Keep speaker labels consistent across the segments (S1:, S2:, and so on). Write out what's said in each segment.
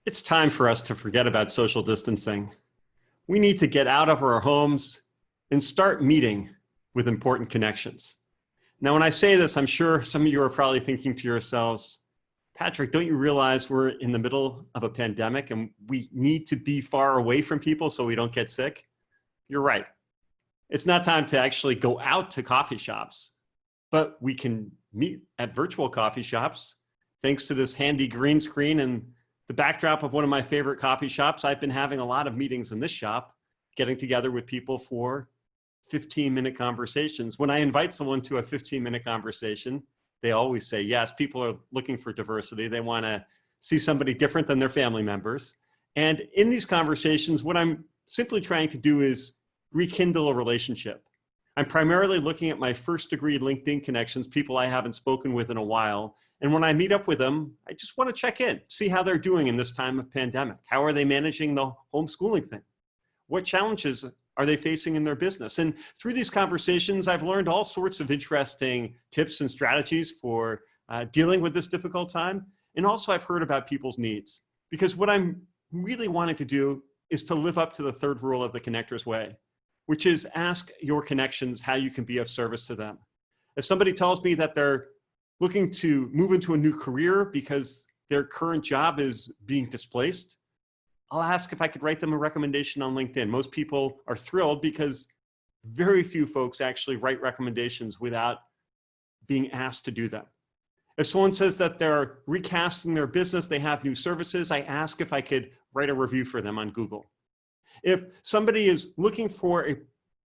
S1: It's time for us to forget about social distancing. We need to get out of our homes and start meeting with important connections. Now, when I say this, I'm sure some of you are probably thinking to yourselves, Patrick, don't you realize we're in the middle of a pandemic and we need to be far away from people so we don't get sick? You're right. It's not time to actually go out to coffee shops, but we can meet at virtual coffee shops. Thanks to this handy green screen and the backdrop of one of my favorite coffee shops, I've been having a lot of meetings in this shop, getting together with people for 15-minute conversations. When I invite someone to a 15-minute conversation, they always say yes. People are looking for diversity. They want to see somebody different than their family members. And in these conversations, what I'm simply trying to do is rekindle a relationship. I'm primarily looking at my first degree LinkedIn connections, people I haven't spoken with in a while. And when I meet up with them, I just want to check in, see how they're doing in this time of pandemic. How are they managing the homeschooling thing? What challenges are they facing in their business? And through these conversations, I've learned all sorts of interesting tips and strategies for dealing with this difficult time. And also I've heard about people's needs, because what I'm really wanting to do is to live up to the third rule of the Connector's Way, which is ask your connections how you can be of service to them. If somebody tells me that they're looking to move into a new career because their current job is being displaced, I'll ask if I could write them a recommendation on LinkedIn. Most people are thrilled because very few folks actually write recommendations without being asked to do them. If someone says that they're recasting their business, they have new services, I ask if I could write a review for them on Google. If somebody is looking for a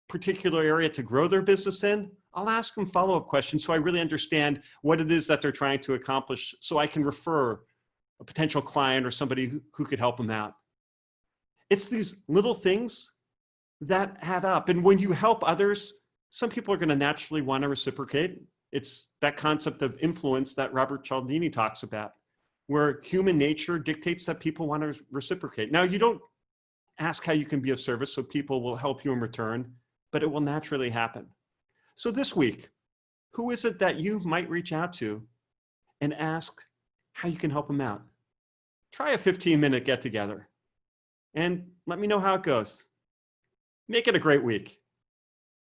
S1: particular area to grow their business in, I'll ask them follow-up questions so I really understand what it is that they're trying to accomplish, so I can refer a potential client or somebody who could help them out. It's these little things that add up. And when you help others, some people are going to naturally want to reciprocate. It's that concept of influence that Robert Cialdini talks about, where human nature dictates that people want to reciprocate. Now, you don't ask how you can be of service, so people will help you in return, but it will naturally happen. So this week, who is it that you might reach out to and ask how you can help them out? Try a 15-minute get-together and let me know how it goes. Make it a great week.